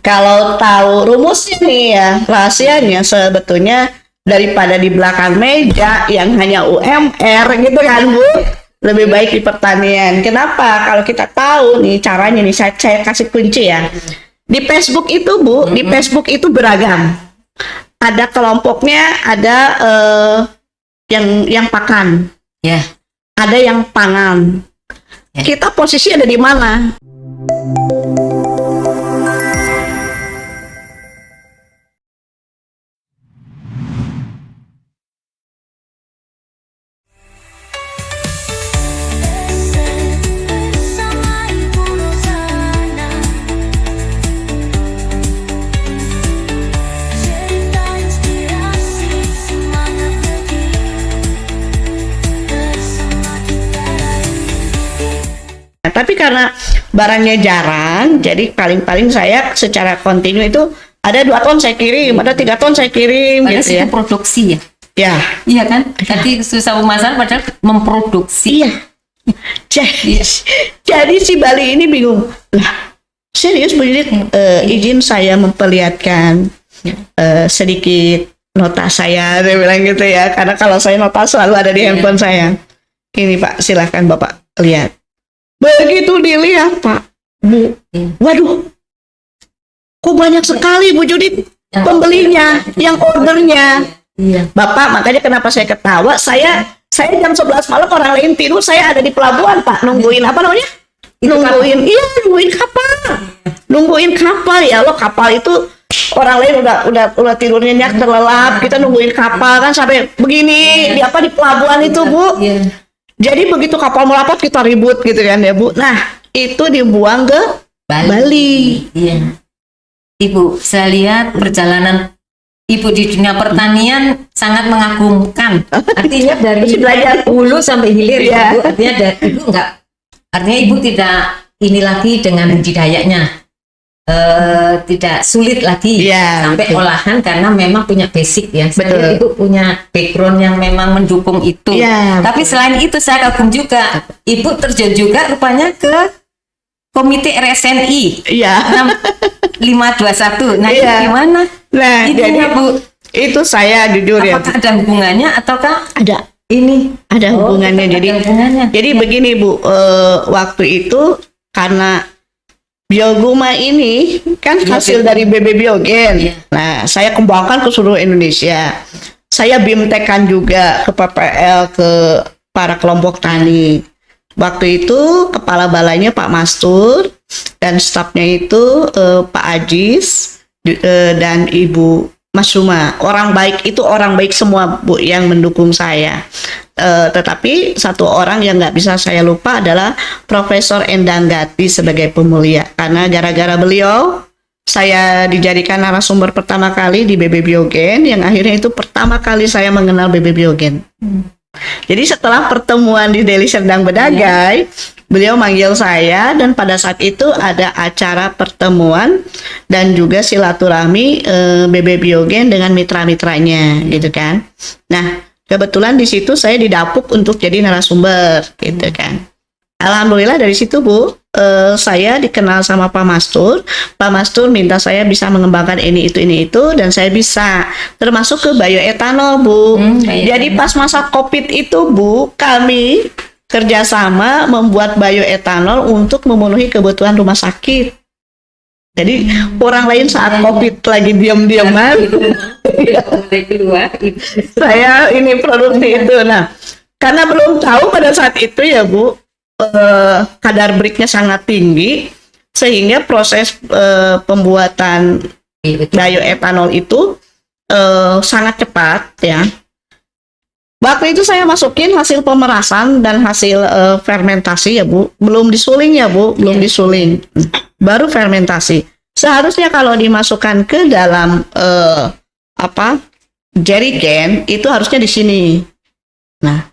Kalau tahu rumusnya nih ya, rahasianya sebetulnya daripada di belakang meja yang hanya UMR gitu kan Bu, lebih baik di pertanian. Kenapa? Kalau kita tahu nih caranya nih, saya kasih kunci ya. Di Facebook itu Bu, di Facebook itu beragam. Ada kelompoknya, ada yang pakan, Ya. ada yang pangan. Ya. Kita posisi ada di mana? Nah, tapi karena barangnya jarang, jadi paling-paling saya secara kontinu itu ada 2 ton saya kirim, ada 3 ton saya kirim Padahal gitu ya. itu produksi ya. Ya, Iya kan? Tadi susah pemasaran padahal memproduksi. iya. Jadi si Bali ini bingung. Lah, serius Bu Judit, izin saya memperlihatkan sedikit nota saya, dia bilang gitu ya. Karena kalau saya nota selalu ada di handphone saya. Ini Pak, silahkan Bapak lihat. Begitu dilihat Pak, Bu, waduh, kok banyak sekali Bu Judit pembelinya, yang ordernya. Iya. Bapak, makanya kenapa saya ketawa, saya jam 11 malam orang lain tidur, saya ada di pelabuhan Pak, nungguin apa namanya? Nungguin kapal ya Allah, kapal itu orang lain udah tidur nyenyak terlelap, kita nungguin kapal kan sampai begini di pelabuhan itu Bu. Iya. Jadi begitu kapal merapat kita ribut gitu kan ya Bu. Nah itu dibuang ke Bali. Iya. Ibu, saya lihat perjalanan Ibu di dunia pertanian sangat mengagumkan. Artinya dari belajar hulu sampai hilir Iya. ya, Bu. Artinya Ibu tidak ini lagi dengan budidayanya. Tidak sulit lagi Iya, sampai betul. olahan karena memang punya basic ya. Saya Betul. lihat Ibu punya background yang memang mendukung itu. Iya, Tapi selain itu saya kagum juga, Ibu terjun juga rupanya ke Komite RSNI Iya. 6521. Nah, Iya. itu gimana? Nah Itunya, jadi Bu. itu saya jujur ya Bu. Apakah ada hubungannya ataukah Ada ini? hubungannya. Ada Jadi hubungannya. jadi begini Bu, waktu itu karena Bioguma ini kan hasil dari BB Biogen. Iya. Nah, saya kembangkan ke seluruh Indonesia. Saya bimtekan juga ke PPL, ke para kelompok tani. Waktu itu kepala balainya Pak Mastur dan stafnya itu Pak Ajis dan Ibu Masuma. Orang baik itu orang baik semua Bu yang mendukung saya. Tetapi satu orang yang nggak bisa saya lupa adalah Profesor Endang Gati sebagai pemulia. Karena gara-gara beliau saya dijadikan narasumber pertama kali di BB Biogen, yang akhirnya itu pertama kali saya mengenal BB Biogen. Jadi setelah pertemuan di Deli Serdang Bedagai, beliau manggil saya dan pada saat itu ada acara pertemuan dan juga silaturahmi BB Biogen dengan mitra-mitranya gitu kan. Nah, kebetulan di situ saya didapuk untuk jadi narasumber gitu kan. Alhamdulillah dari situ Bu, saya dikenal sama Pak Mastur. Pak Mastur minta saya bisa mengembangkan ini itu dan saya bisa termasuk ke bioetanol Bu. Jadi pas masa COVID itu Bu, kami kerjasama membuat bioetanol untuk memenuhi kebutuhan rumah sakit. Jadi orang lain saat COVID lagi diam-diaman, saya ini produksi itu. Nah, karena belum tahu pada saat itu ya Bu, kadar beriknya sangat tinggi sehingga proses pembuatan bioetanol itu sangat cepat ya. Waktu itu saya masukin hasil pemerasan dan hasil fermentasi ya Bu, belum disuling ya Bu, belum disuling, baru fermentasi. Seharusnya kalau dimasukkan ke dalam jerrycan itu harusnya di sini. Nah,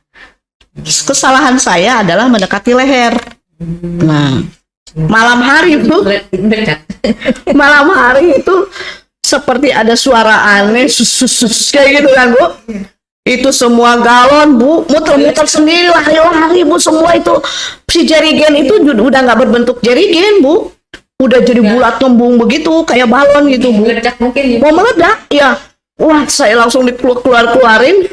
kesalahan saya adalah mendekati leher. Nah, malam hari Bu, malam hari itu seperti ada suara aneh, sus kayak gitu kan Bu. Itu semua galon Bu, muter-muter sendiri lari Bu, semua itu si jerrycan itu udah nggak berbentuk jerrycan Bu, udah jadi bulat ngembung begitu kayak balon gitu Bu. Meledak mungkin ya. Mau meledak ya, wah saya langsung keluarin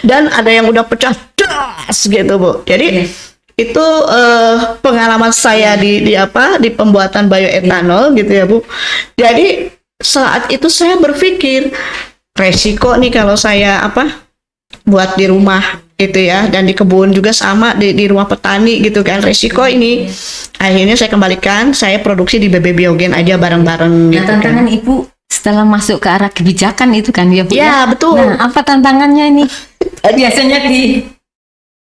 dan ada yang udah pecah das gitu Bu. Jadi itu pengalaman saya di pembuatan bioetanol gitu ya Bu. Jadi saat itu saya berpikir resiko nih kalau saya buat di rumah gitu ya, dan di kebun juga sama, di rumah petani gitu kan, resiko ini. Akhirnya saya kembalikan, saya produksi di BB Biogen aja bareng-bareng Nah, gitu tantangan kan. Ibu setelah masuk ke arah kebijakan itu kan ya Bu? Ya, betul. Nah, apa tantangannya ini? Biasanya di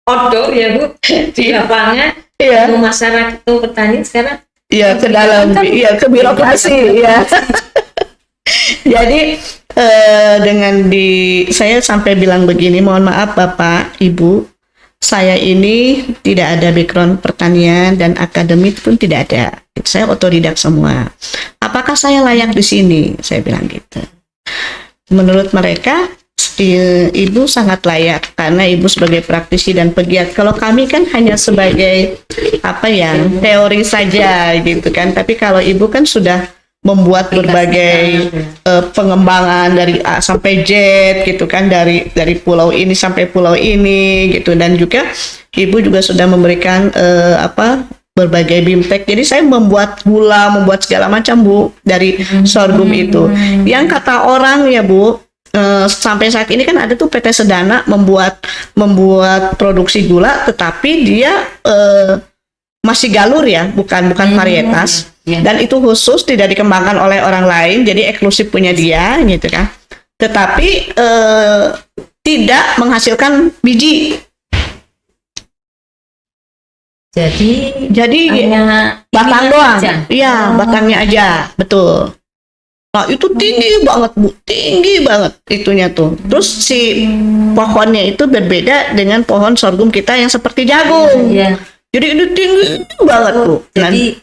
outdoor ya Bu, di lapangan, Iya. masyarakat itu petani sekarang Iya, ke dalam, iya, ke birokrasi, ya. Jadi saya sampai bilang begini, mohon maaf Bapak, Ibu, saya ini tidak ada background pertanian dan akademik pun tidak ada. Saya otodidak semua. Apakah saya layak di sini? Saya bilang gitu. Menurut mereka, Ibu sangat layak karena Ibu sebagai praktisi dan pegiat. Kalau kami kan hanya sebagai teori saja gitu kan. Tapi kalau Ibu kan sudah membuat berbagai pengembangan dari A sampai Z gitu kan, dari pulau ini sampai pulau ini gitu, dan juga Ibu juga sudah memberikan berbagai bimtek. Jadi saya membuat gula, membuat segala macam Bu dari sorghum itu. Yang kata orang ya Bu, sampai saat ini kan ada tuh PT Sedana membuat produksi gula, tetapi dia masih galur ya, bukan varietas. Dan itu khusus, tidak dikembangkan oleh orang lain, jadi eksklusif punya dia gitu kan. Tetapi tidak menghasilkan biji. Jadi hanya batang doang. aja. Iya, batangnya aja, betul. Nah, itu tinggi banget Bu, tinggi banget itunya tuh. Terus si pohonnya itu berbeda dengan pohon sorghum kita yang seperti jagung. Iya. Jadi itu tinggi banget Bu. Jadi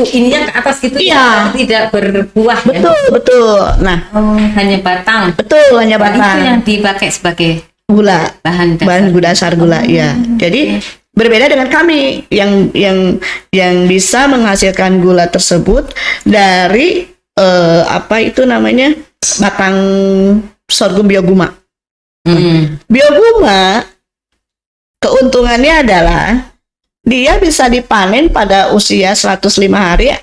ininya ke atas gitu Iya. ya, tidak berbuah ya. Betul. Nah, Hanya batang. betul, hanya Itu batang. yang dipakai sebagai Gula, bahan dasar gula, ya. Jadi berbeda dengan kami yang bisa menghasilkan gula tersebut dari batang sorghum bioguma. Bioguma keuntungannya adalah dia bisa dipanen pada usia 105 hari.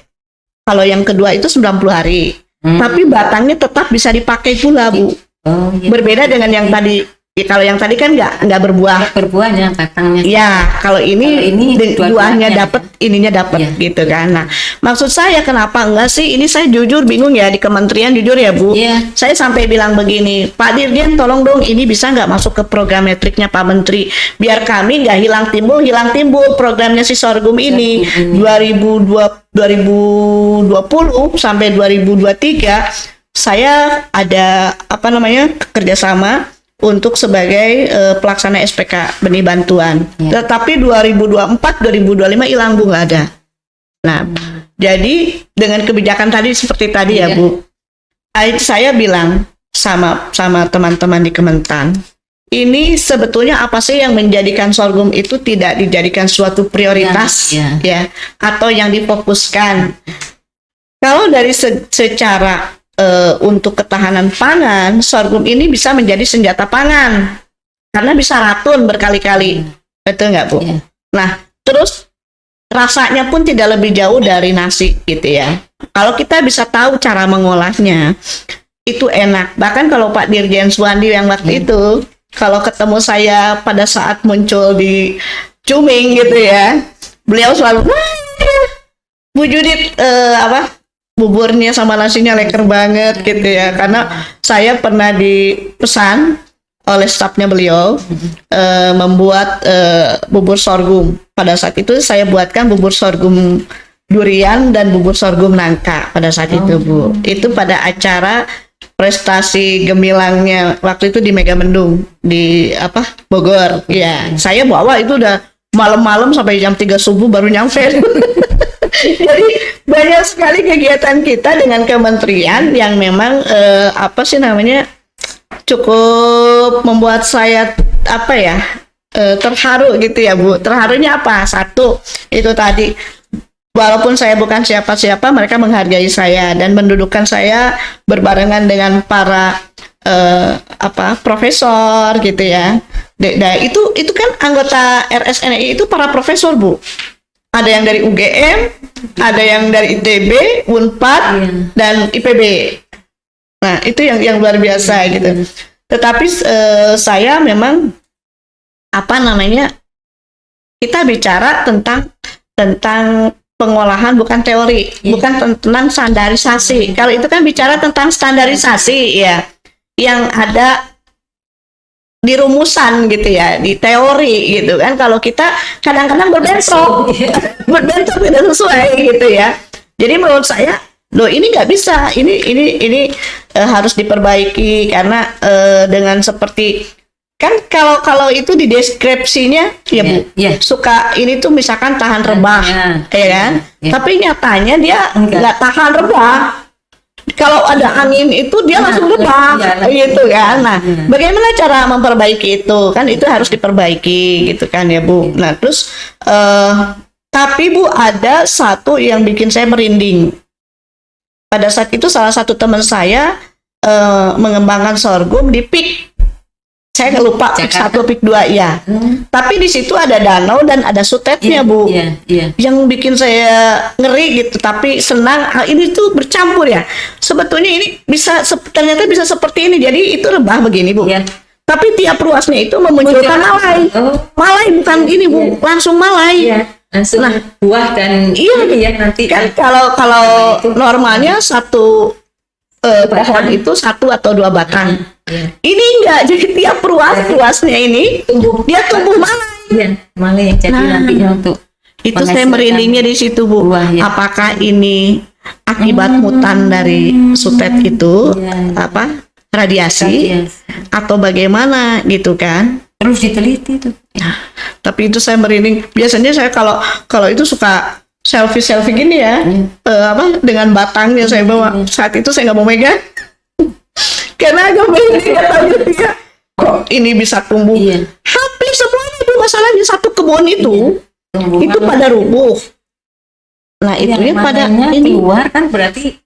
Kalau yang kedua itu 90 hari. Tapi batangnya tetap bisa dipakai pula Bu. Oh, iya. Berbeda dengan yang tadi. Ya, kalau yang tadi kan nggak berbuah. Berbuahnya batangnya. Ya, kalau ini buahnya dua-duanya dapat, ininya dapat Iya. gitu kan. Nah, maksud saya kenapa enggak sih? Ini saya jujur bingung ya di kementerian, jujur ya Bu. Iya. Saya sampai bilang begini, Pak Dirjen tolong dong ini bisa nggak masuk ke program metriknya Pak Menteri, biar kami nggak hilang timbul programnya si sorghum ini 2020 sampai 2023 saya ada kerjasama untuk sebagai pelaksana SPK benih bantuan. Ya. Tetapi 2024-2025 hilang Bu, nggak ada. Nah, jadi dengan kebijakan tadi seperti tadi ya Bu, saya bilang sama teman-teman di Kementan, ini sebetulnya apa sih yang menjadikan sorghum itu tidak dijadikan suatu prioritas ya atau yang difokuskan? Kalau dari secara untuk ketahanan pangan, sorghum ini bisa menjadi senjata pangan karena bisa racun berkali-kali, betul nggak Bu? Yeah. Nah, terus rasanya pun tidak lebih jauh dari nasi gitu ya. Kalau kita bisa tahu cara mengolahnya, itu enak. Bahkan kalau Pak Dirjen Suwandi yang waktu itu, kalau ketemu saya pada saat muncul di Cuming gitu ya, beliau selalu, Bu Judit buburnya sama nasinya leker banget gitu ya, karena saya pernah dipesan oleh stafnya beliau membuat bubur sorghum. Pada saat itu saya buatkan bubur sorghum durian dan bubur sorghum nangka pada saat itu Bu. Itu pada acara prestasi gemilangnya waktu itu di Megamendung di Bogor. Ya, saya bawa itu udah malam-malam sampai jam 3 subuh baru nyampe. Jadi banyak sekali kegiatan kita dengan kementerian yang memang cukup membuat saya terharu gitu ya Bu. Terharunya apa? Satu, itu tadi walaupun saya bukan siapa-siapa, mereka menghargai saya dan mendudukkan saya berbarengan dengan para profesor gitu ya. Itu kan anggota RSNI itu para profesor, Bu. Ada yang dari UGM, ada yang dari ITB, Unpad, dan IPB. Nah, itu yang luar biasa gitu. Tetapi saya memang kita bicara tentang pengolahan, bukan teori, bukan tentang standarisasi. Kalau itu kan bicara tentang standarisasi ya, yang ada di rumusan gitu ya, di teori gitu kan. Kalau kita kadang-kadang berbentrok tidak sesuai gitu ya. Jadi menurut saya, loh ini nggak bisa, ini harus diperbaiki karena dengan seperti kan kalau itu di deskripsinya ya Bu, suka ini tuh misalkan tahan rebah, ya kan? Tapi nyatanya dia nggak tahan rebah. Kalau ada angin itu dia langsung rebah, gitu kan? Nah, bagaimana cara memperbaiki itu? Kan itu harus diperbaiki, gitu kan ya Bu. Nah, terus tapi Bu, ada satu yang bikin saya merinding. Pada saat itu salah satu teman saya mengembangkan sorghum di PIK. Saya nggak lupa PIK 1, PIK 2 ya. Tapi di situ ada danau dan ada sutetnya Bu. Yang bikin saya ngeri gitu. Tapi senang. Ini tuh bercampur ya. Sebetulnya ini ternyata bisa seperti ini. Jadi itu rebah begini Bu. Tapi tiap ruasnya itu memunculkan malai. Malai bukan ini Bu, langsung malai. Langsung buah dan nanti kan kalau normalnya satu pohon itu 1 atau 2 batang. Ini enggak, jadi tiap ruasnya ini dia tumbuh malai. Malai yang jadi nantinya untuk itu saya merindingnya di situ Bu. Apakah ini akibat mutan dari sutet itu radiasi atau bagaimana gitu kan? Terus diteliti tuh. Tapi itu saya merinding. Biasanya saya kalau itu suka selfie gini ya, dengan batangnya saya bawa. Saat itu saya nggak mau megang karena agak merinding. Kok ini bisa tumbuh? Hampir semuanya itu masalahnya satu kebun itu pada rubuh. Nah itu ya pada ini keluar kan berarti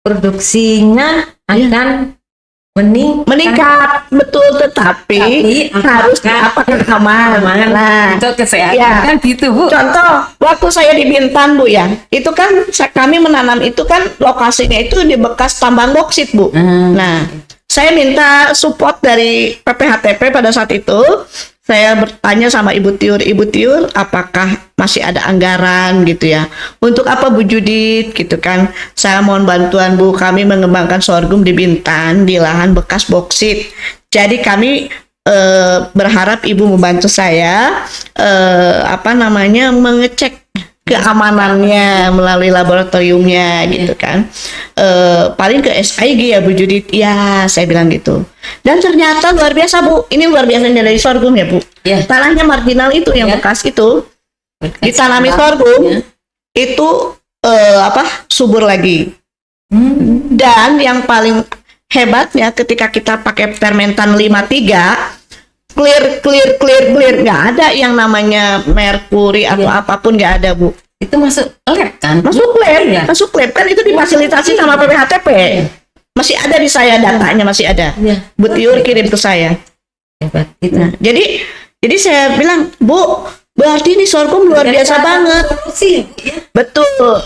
produksinya akan meningkat, betul, tetapi harus apakah aman? Nah, itu kesehatan kan gitu Bu. Contoh, waktu saya di Bintan Bu ya, itu kan kami menanam itu kan lokasinya itu di bekas tambang boksit Bu. Nah, saya minta support dari PPHTP pada saat itu. Saya bertanya sama Ibu Tiur, apakah masih ada anggaran gitu ya? Untuk apa Bu Judit gitu kan? Saya mohon bantuan Bu, kami mengembangkan sorghum di Bintan di lahan bekas boksit. Jadi kami berharap Ibu membantu saya mengecek keamanannya melalui laboratoriumnya gitu kan. Paling ke SIG ya Bu Judit. Ya, saya bilang gitu. Dan ternyata luar biasa Bu. Ini luar biasanya dari sorghum ya Bu. Tanahnya marginal itu yang bekas itu ditanami sorghum itu subur lagi. Dan yang paling hebatnya ketika kita pakai fermentan 53 clear, nggak ada yang namanya merkuri atau apapun, nggak ada Bu. Itu masuk lab kan? Masuk lab kan, itu difasilitasi sama PPHTP. Masih ada di saya datanya, masih ada. Bu Tiur kirim ke saya. Hebat gitu. Nah, jadi saya bilang, Bu, berarti ini sorghum luar biasa banget. Betul.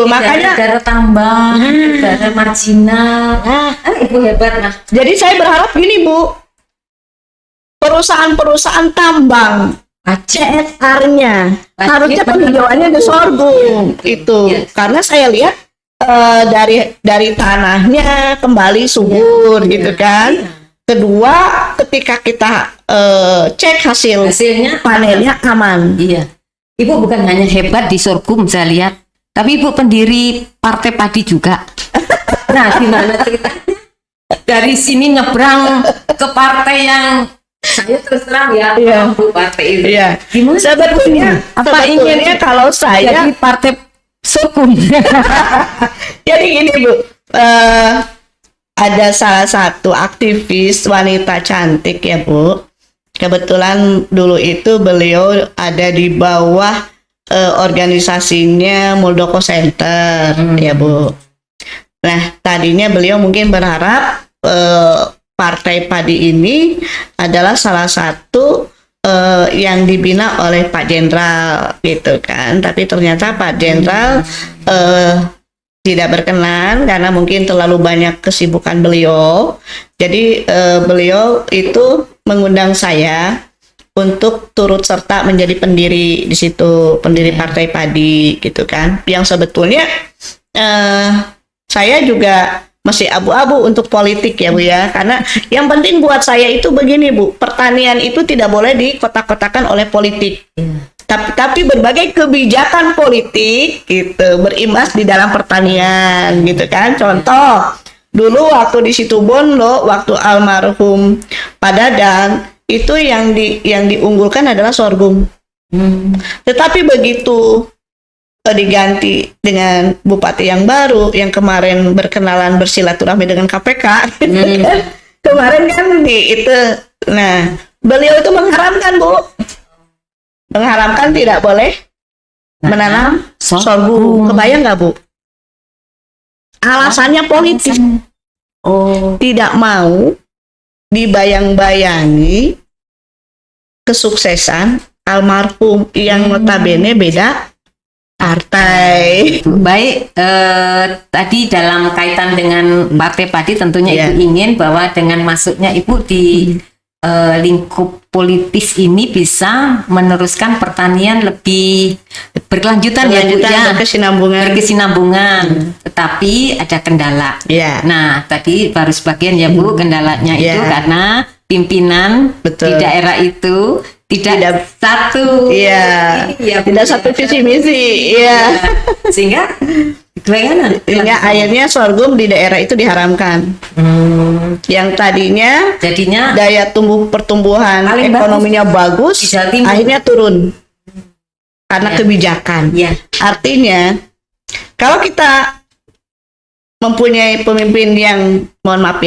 Makanya darah tambang, darah marginal. Ibu hebat nah. Jadi saya berharap gini Bu, perusahaan tambang CSR-nya harusnya penghijauannya di sorghum itu, karena saya lihat dari tanahnya kembali subur gitu kan. Kedua, ketika kita cek hasilnya panennya aman. Ibu bukan hanya hebat di sorghum saya lihat, tapi Ibu pendiri Partai Padi juga. Nah, gimana ceritanya? Dari sini nyebrang ke partai yang saya terus terang partai itu. Gimana? Sebetulnya kalau saya jadi partai sorghum. Jadi gini Bu, ada salah satu aktivis wanita cantik ya Bu. Kebetulan dulu itu beliau ada di bawah organisasinya Muldoko Center, ya Bu. Nah, tadinya beliau mungkin berharap Partai Padi ini adalah salah satu yang dibina oleh Pak Jenderal gitu kan. Tapi ternyata Pak Jenderal tidak berkenan karena mungkin terlalu banyak kesibukan beliau. Jadi beliau itu mengundang saya untuk turut serta menjadi pendiri di situ, pendiri Partai Padi gitu kan. Yang sebetulnya saya juga masih abu-abu untuk politik ya Bu ya, karena yang penting buat saya itu begini Bu, pertanian itu tidak boleh dikotak-kotakan oleh politik. Tapi berbagai kebijakan politik gitu berimbas di dalam pertanian gitu kan. Contoh dulu waktu di Situbondo, waktu almarhum Pak Dadan itu yang diunggulkan adalah sorghum. Tetapi begitu diganti dengan bupati yang baru yang kemarin berkenalan bersilaturahmi dengan KPK kemarin kan itu, nah beliau itu mengharamkan Bu, mengharamkan tidak boleh menanam sorghum. Kebayang nggak Bu? Alasannya politik. Tidak mau dibayang-bayangi kesuksesan almarhum yang notabene beda partai. Baik, tadi dalam kaitan dengan Partai Padi tentunya Ibu ingin bahwa dengan masuknya Ibu di lingkup politis ini bisa meneruskan pertanian lebih berkelanjutan ya Bu ya, berkesinambungan. Tetapi ada kendala. Nah, tadi baru sebagian ya Bu, kendalanya itu karena pimpinan di daerah itu tidak satu, tidak satu visi misi, sehingga sehingga akhirnya sorghum di daerah itu diharamkan. Yang tadinya daya pertumbuhan ekonominya bagus, akhirnya turun karena kebijakan. Artinya kalau kita mempunyai pemimpin yang mohon maaf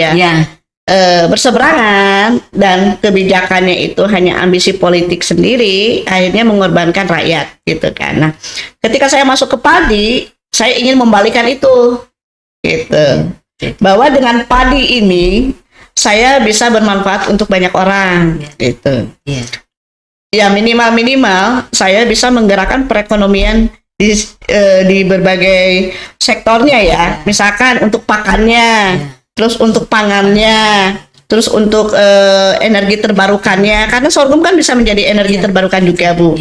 berseberangan dan kebijakannya itu hanya ambisi politik sendiri, akhirnya mengorbankan rakyat gitu kan. Nah, ketika saya masuk ke padi, saya ingin membalikan itu gitu. Bahwa dengan padi ini saya bisa bermanfaat untuk banyak orang gitu. Ya minimal saya bisa menggerakkan perekonomian di berbagai sektornya ya. Misalkan untuk pakannya, terus untuk pangannya, terus untuk energi terbarukannya, karena sorghum kan bisa menjadi energi terbarukan juga Bu.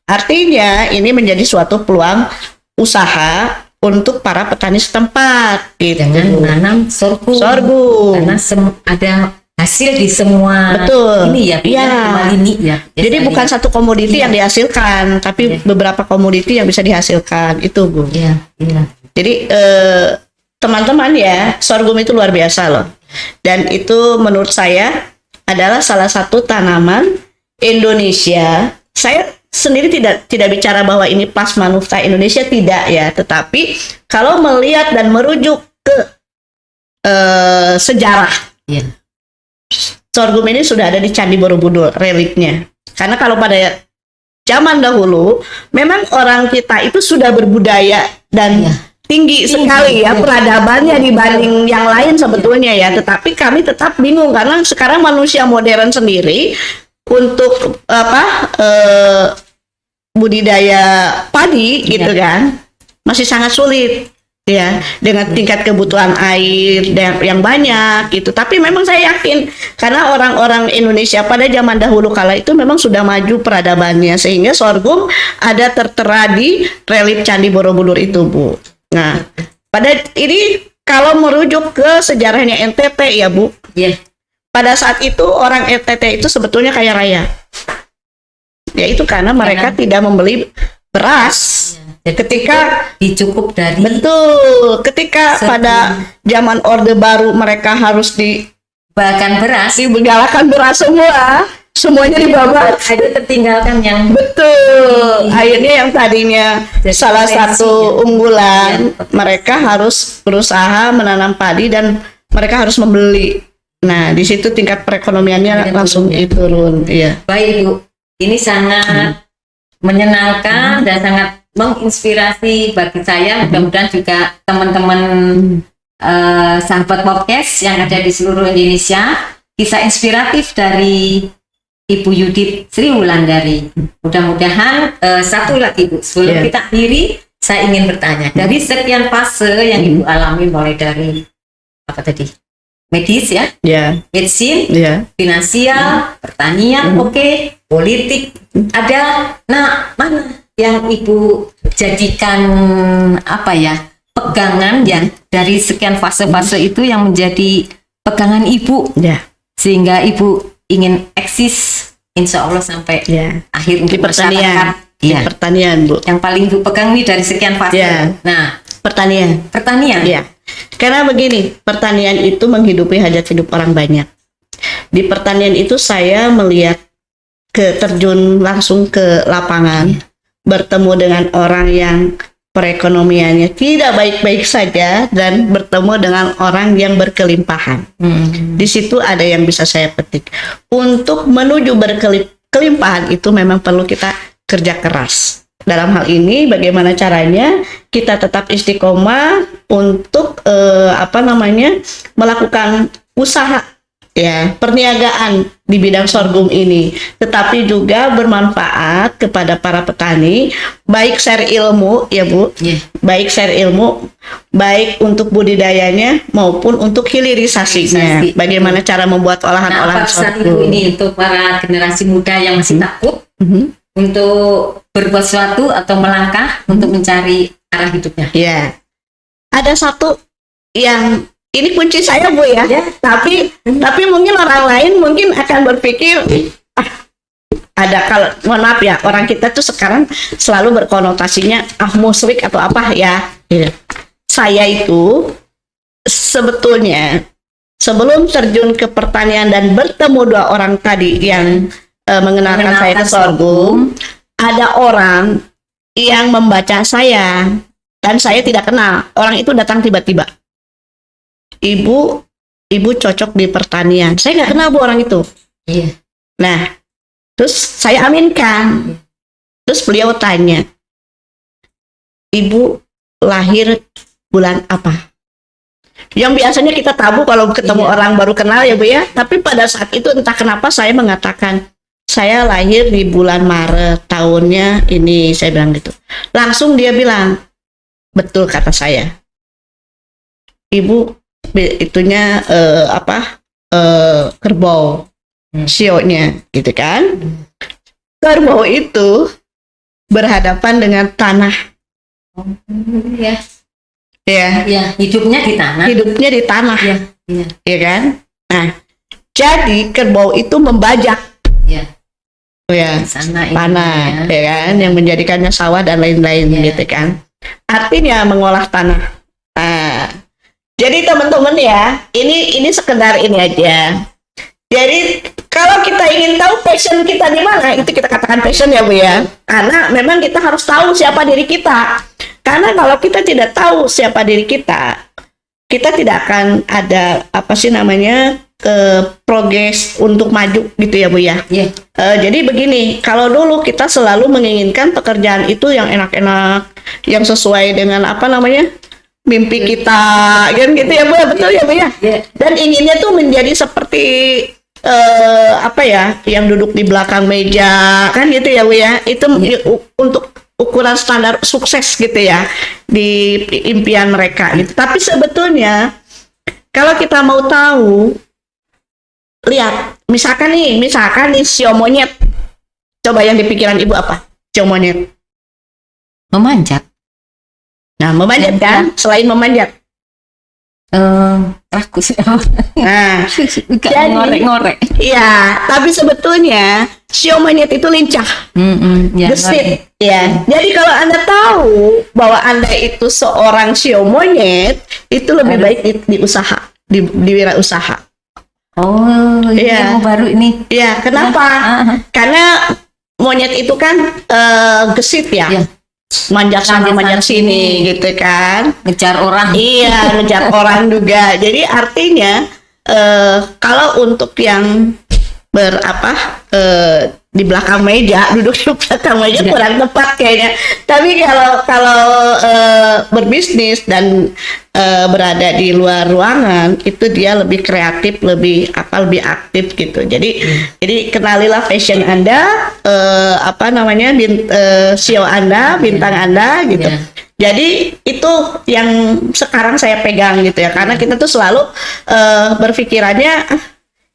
Artinya ini menjadi suatu peluang usaha untuk para petani setempat gitu. Dengan menanam sorghum. Karena ada hasil di semua ini Jadi bukan satu komoditi yang dihasilkan, tapi beberapa komoditi yang bisa dihasilkan itu Bu. Jadi teman-teman ya, sorghum itu luar biasa loh. Dan itu menurut saya adalah salah satu tanaman Indonesia. Saya sendiri tidak bicara bahwa ini pas manufaktur Indonesia, tidak ya. Tetapi kalau melihat dan merujuk ke sejarah, sorghum ini sudah ada di Candi Borobudur reliknya. Karena kalau pada zaman dahulu memang orang kita itu sudah berbudaya dan tinggi sekali ya peradabannya dibanding yang lain sebetulnya ya. Tetapi kami tetap bingung karena sekarang manusia modern sendiri untuk budidaya padi gitu kan masih sangat sulit ya, dengan tingkat kebutuhan air yang banyak gitu. Tapi memang saya yakin karena orang-orang Indonesia pada zaman dahulu kala itu memang sudah maju peradabannya, sehingga sorghum ada tertera di relief Candi Borobudur itu Bu. Nah, pada ini kalau merujuk ke sejarahnya NTT ya Bu, pada saat itu orang NTT itu sebetulnya kaya raya. Yaitu karena mereka tidak membeli beras ketika dicukup dari ketika pada zaman Orde Baru mereka harus bahkan beras digalakan beras semuanya dibabat, ada tertinggalkan yang akhirnya yang tadinya salah satu unggulan mereka harus berusaha menanam padi dan mereka harus membeli. Nah, di situ tingkat perekonomiannya langsung turun. Baik Bu, ini sangat menyenangkan dan sangat menginspirasi bagi saya. Mudah-mudahan juga teman-teman sahabat podcast yang ada di seluruh Indonesia, kisah inspiratif dari Ibu Yudit Sri Wulandari. Mudah-mudahan satu lagi Bu, sebelum kita akhiri, saya ingin bertanya, dari sekian fase yang Ibu alami, mulai dari apa tadi? Medis ya, medicine, finansial, pertanian, politik, ada. Nah, mana yang Ibu jadikan apa ya, pegangan yang dari sekian fase-fase itu yang menjadi pegangan Ibu, sehingga Ibu ingin eksis insya Allah sampai akhir di pertanian. Di pertanian, Bu. Yang paling Ibu pegang nih dari sekian fase. Nah, pertanian. Karena begini, pertanian itu menghidupi hajat hidup orang banyak. Di pertanian itu saya melihat terjun langsung ke lapangan, bertemu dengan orang yang perekonomiannya tidak baik-baik saja, dan bertemu dengan orang yang berkelimpahan. Di situ ada yang bisa saya petik. Untuk menuju berkelimpahan itu memang perlu kita kerja keras. Dalam hal ini bagaimana caranya kita tetap istiqomah untuk melakukan usaha perniagaan di bidang sorghum ini, tetapi juga bermanfaat kepada para petani, baik share ilmu ya Bu, baik share ilmu, baik untuk budidayanya maupun untuk hilirisasinya. Bagaimana cara membuat olahan-olahan sorghum ini untuk para generasi muda yang masih takut untuk berbuat sesuatu atau melangkah untuk mencari arah hidupnya. Ada satu yang ini kunci saya Bu ya. Tapi mungkin orang lain mungkin akan berpikir ada, kalau mohon maaf ya, orang kita tuh sekarang selalu berkonotasinya musyrik atau apa ya. Saya itu sebetulnya sebelum terjun ke pertanian dan bertemu dua orang tadi yang mengenalkan saya ke sorghum, ada orang yang membaca saya dan saya tidak kenal. Orang itu datang tiba-tiba. Ibu cocok di pertanian. Saya nggak kenal Bu orang itu. Nah, terus saya aminkan. Terus beliau tanya, Ibu lahir bulan apa? Yang biasanya kita tabu kalau ketemu orang baru kenal ya Bu ya. Tapi pada saat itu entah kenapa saya mengatakan, saya lahir di bulan Maret, tahunnya ini, saya bilang gitu. Langsung dia bilang, betul kata saya. Ibu itunya kerbau, sionya gitu kan. Kerbau itu berhadapan dengan tanah. Hidupnya di tanah. Ya kan. Nah, jadi kerbau itu membajak tanah, ya kan, yang menjadikannya sawah dan lain-lain gitu kan. Artinya mengolah tanah. Nah, jadi teman-teman ya, ini sekedar ini aja. Jadi kalau kita ingin tahu passion kita di mana, itu kita katakan passion ya Bu ya. Karena memang kita harus tahu siapa diri kita. Karena kalau kita tidak tahu siapa diri kita, kita tidak akan ada progres untuk maju gitu ya Bu ya. Jadi begini, kalau dulu kita selalu menginginkan pekerjaan itu yang enak-enak, yang sesuai dengan mimpi kita, kan gitu ya Bu, betul ya Bu ya. Dan inginnya tuh menjadi seperti yang duduk di belakang meja, kan gitu ya Bu ya. Itu untuk ukuran standar sukses gitu ya di impian mereka gitu. Tapi sebetulnya kalau kita mau tahu, lihat, misalkan nih sio monyet. Coba yang di pikiran Ibu apa? Sio monyet. Memanjat. Nah, memanjat kan? Selain memanjat. Rakus. Nah, jadi ngorek-ngorek. Iya, tapi sebetulnya sio monyet itu lincah. Gesit. Ya. Jadi kalau Anda tahu bahwa Anda itu seorang sio monyet, itu lebih baik di usaha, di wirausaha. Yang baru ini. Ya, kenapa? Karena monyet itu kan gesit ya. Manjat sana manjat sini gitu kan. Ngejar orang. Iya, ngejar orang juga. Jadi artinya kalau untuk yang di belakang meja, duduk di belakang meja Iya. kurang tepat kayaknya. Tapi kalau berbisnis dan berada di luar ruangan itu dia lebih kreatif, lebih aktif gitu. Jadi kenalilah passion Anda, sio Anda, bintang Anda gitu. Iya. Jadi itu yang sekarang saya pegang gitu ya, karena kita tuh selalu berpikirannya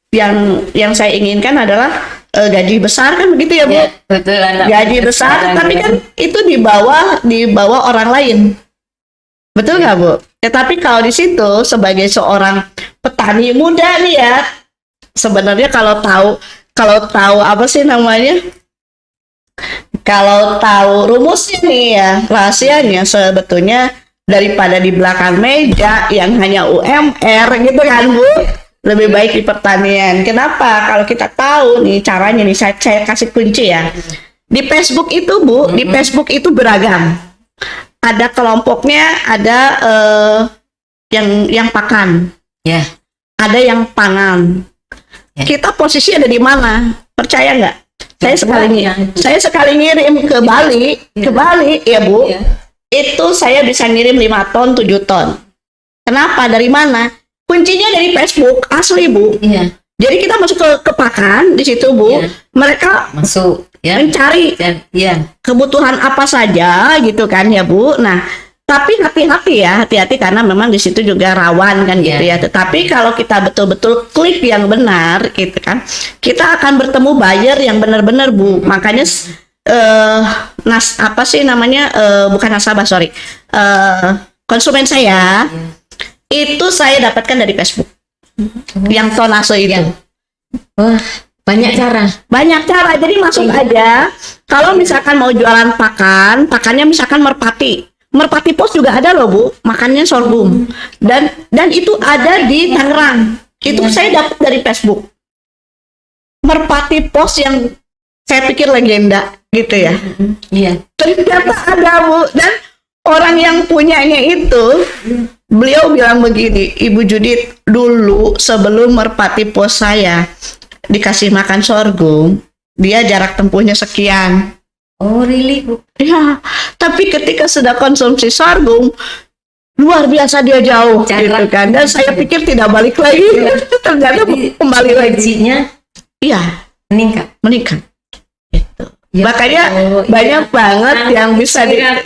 yang saya inginkan adalah gaji besar kan begitu ya Bu? Ya, betul anak. Gaji besar, tapi kan itu di bawah orang lain. Betul nggak Bu? Ya tapi kalau di situ sebagai seorang petani muda nih ya, sebenarnya kalau tahu apa sih namanya? Kalau tahu rumusnya nih ya, rahasianya sebetulnya daripada di belakang meja yang hanya UMR gitu kan Bu, lebih baik di pertanian. Kenapa? Kalau kita tahu nih caranya nih, saya kasih kunci ya. Di Facebook itu Bu, di Facebook itu beragam. Ada kelompoknya, ada yang pakan, Ya. ada yang pangan. Ya. Kita posisi ada di mana? Percaya nggak? Ya, Saya sekali ngirim ke Bali, ya Bu. Ya. Itu saya bisa ngirim 5 ton, 7 ton. Kenapa? Dari mana? Kuncinya dari Facebook, asli Bu. Iya. Jadi kita masuk ke pakan di situ Bu. Iya. Mereka Masuk ya. mencari Dan iya. kebutuhan apa saja gitu kan ya Bu. Nah, tapi hati-hati karena memang di situ juga rawan kan gitu Iya. ya. Tetapi kalau kita betul-betul klik yang benar gitu kan, kita akan bertemu buyer yang benar-benar Bu. Makanya bukan nasabah, sorry. Konsumen saya itu saya dapatkan dari Facebook. Yang tonase itu. Iya. Wah, banyak cara. Banyak cara, jadi masuk aja. Kalau misalkan mau jualan pakannya misalkan merpati pos juga ada loh Bu, makannya sorghum. Dan itu ada di Tangerang. Itu Iya. saya dapat dari Facebook. Merpati pos yang saya pikir legenda gitu ya. Iya. Ternyata ada Bu, dan orang yang punyanya itu beliau bilang begini, Ibu Judit, dulu sebelum merpati pos saya dikasih makan sorghum, dia jarak tempuhnya sekian. Oh, really, Bu? Ya, tapi ketika sudah konsumsi sorghum, luar biasa dia jauh Jarak. gitu kan. Dan saya pikir tidak balik lagi, ternyata Jadi, kembali lagi. gajinya Iya, meningkat. meningkat. Gitu. Ya, Makanya oh, iya. banyak banget yang bisa Iya.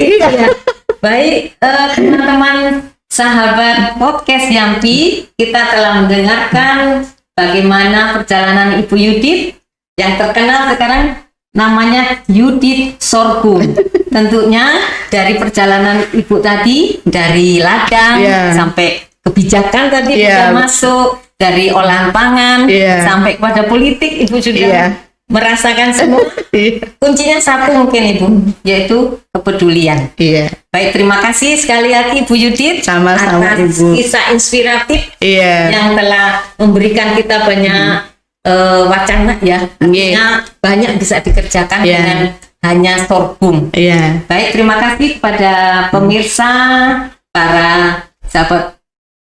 Baik, teman-teman sahabat podcast Yampi, kita telah mendengarkan bagaimana perjalanan Ibu Yudit yang terkenal sekarang namanya Yudit Sorghum. Tentunya dari perjalanan Ibu tadi, dari ladang Iya. sampai kebijakan tadi Iya. sudah masuk, dari olahan pangan Iya. sampai kepada politik, Ibu sudah Iya. merasakan semua. Kuncinya satu mungkin Ibu, yaitu kepedulian. Iya, Baik, terima kasih sekali lagi Bu Yudit Sama-sama, atas Ibu. kisah inspiratif iya, yang telah memberikan kita banyak wacana ya. Artinya banyak bisa dikerjakan Iya. dengan hanya sorghum. iya. Baik, terima kasih kepada pemirsa, para sahabat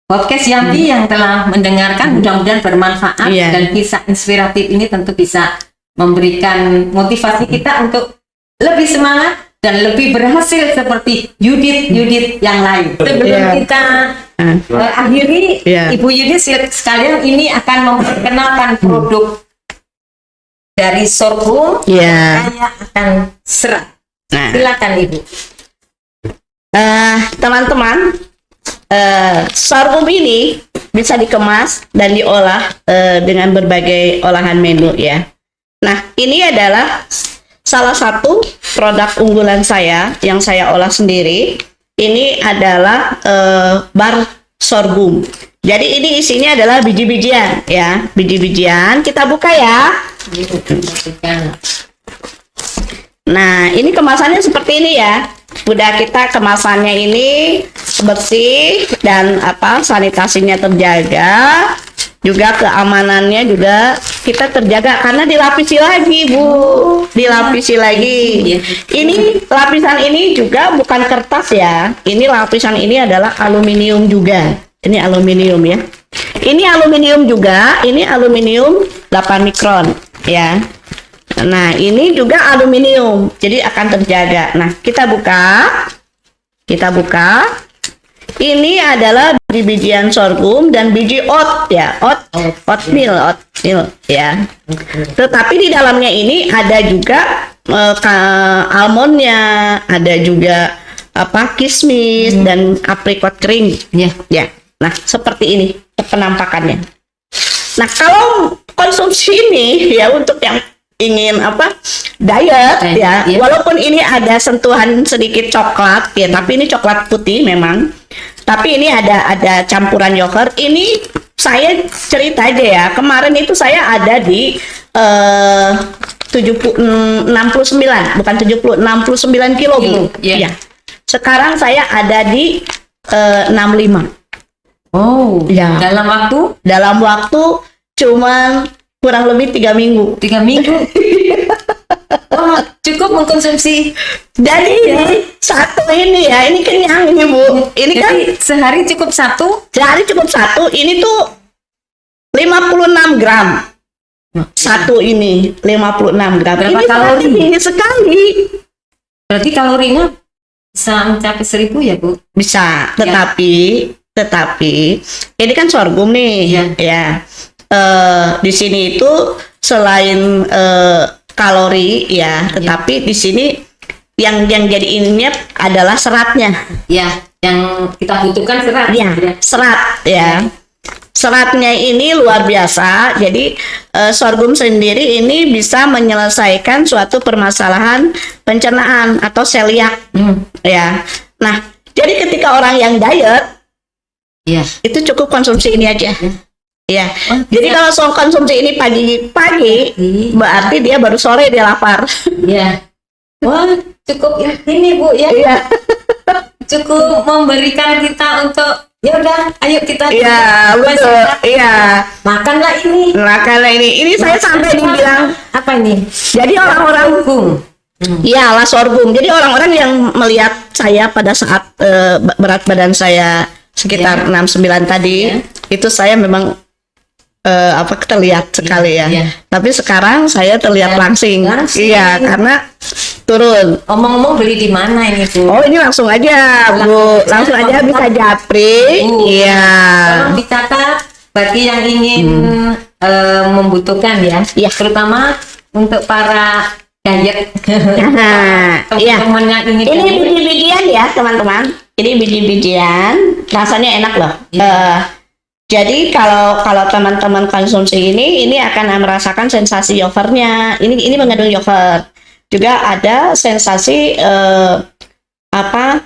podcast Yampi yang telah mendengarkan, mudah-mudahan bermanfaat Iya. dan kisah inspiratif ini tentu bisa memberikan motivasi kita untuk lebih semangat dan lebih berhasil seperti Yudit yang lain. Sebelum Iya. kita Ah, akhiri, Iya. Ibu Yudit sekalian ini akan memperkenalkan produk dari sorghum. Iya. Saya akan serah. Nah, Silakan Ibu. teman-teman, sorghum ini bisa dikemas dan diolah dengan berbagai olahan menu ya. Nah, ini adalah salah satu produk unggulan saya yang saya olah sendiri. Ini adalah bar sorghum. Jadi ini isinya adalah biji-bijian ya, biji-bijian. Kita buka ya. Nah, ini kemasannya seperti ini ya. Udah kita kemasannya ini bersih dan sanitasinya terjaga. Juga keamanannya juga kita terjaga karena dilapisi lagi Bu, dilapisi lagi. Ini lapisan ini juga bukan kertas ya. Ini lapisan ini adalah aluminium juga. Ini aluminium ya. Ini aluminium juga. Ini aluminium 8 mikron ya. Nah, ini juga aluminium, jadi akan terjaga. Nah, kita buka. Ini adalah biji-bijian sorghum dan biji oat ya, oatmeal ya. Tetapi di dalamnya ini ada juga almondnya, ada juga kismis dan aprikot kering. Ya. Nah, seperti ini penampakannya. Nah, kalau konsumsi ini ya untuk yang ingin diet ya, walaupun ini ada sentuhan sedikit coklat ya, tapi ini coklat putih memang. Tapi ini ada campuran yogurt. Ini saya cerita aja ya. Kemarin itu saya ada di 69, bukan 70, 69 kilo Bu. Ya. Sekarang saya ada di 65. Oh, ya. Dalam waktu cuman kurang lebih 3 minggu. 3 minggu. Oh, cukup mengkonsumsi. Jadi satu ini ya, ini kenyang ini Bu. Ini jadi, kan sehari cukup satu. Ini tuh 56 gram. Satu ini 56 gram. Berapa ini kalori? Tinggi sekali. Berarti kalorinya bisa mencapai 1000 ya Bu? Bisa, tetapi ini kan sorghum nih, ya. Di sini itu selain kalori ya, tetapi di sini yang jadi ininya adalah seratnya. Ya, yang kita butuhkan serat. Ya, serat ya. Seratnya ini luar biasa. Jadi sorghum sendiri ini bisa menyelesaikan suatu permasalahan pencernaan atau seliak. Ya. Nah, jadi ketika orang yang diet, itu cukup konsumsi ini aja. Ya. Jadi kalau soal konsumsi ini pagi-pagi, berarti dia baru sore dia lapar. Iya. Wah, cukup ini Bu ya. Iya. Cukup memberikan kita untuk ya udah, ayo kita. Iya, betul. Iya. Makanlah ini. Ini saya sampai dibilang apa ini? Jadi orang-orang Iyalah sorghum. Jadi orang-orang yang melihat saya pada saat berat badan saya sekitar 69 tadi, itu saya memang terlihat sekali ya. Tapi sekarang saya terlihat langsing. Iya, karena turun. Omong-omong beli di mana ini Bu? Oh, ini langsung aja Bu. Langsung aja bisa japri. Iya. Tolong dicatat bagi yang ingin membutuhkan ya. Terutama untuk para diet. Teman-temannya ini biji-bijian ya teman-teman. Ini biji-bijian, rasanya enak loh. Jadi kalau teman-teman konsumsi ini akan merasakan sensasi yogurtnya. Ini mengandung yogurt. Juga ada sensasi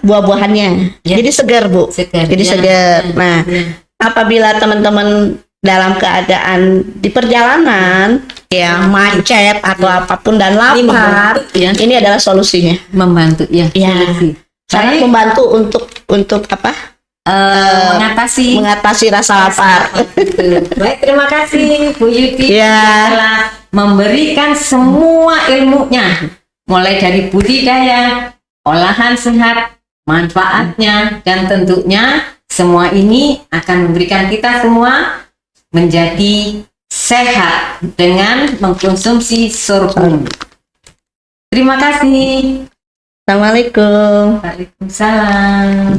buah-buahannya. Jadi segar Bu. Jadi segar. Nah, apabila teman-teman dalam keadaan di perjalanan ya macet atau apapun dan lapar, ini adalah solusinya. Membantu ya. Sangat membantu untuk mengatasi rasa lapar. Baik, terima kasih Bu Yudi telah memberikan semua ilmunya, mulai dari budidaya, olahan sehat, manfaatnya, dan tentunya semua ini akan memberikan kita semua menjadi sehat dengan mengkonsumsi sorghum. Terima kasih. Assalamualaikum. Waalaikumsalam.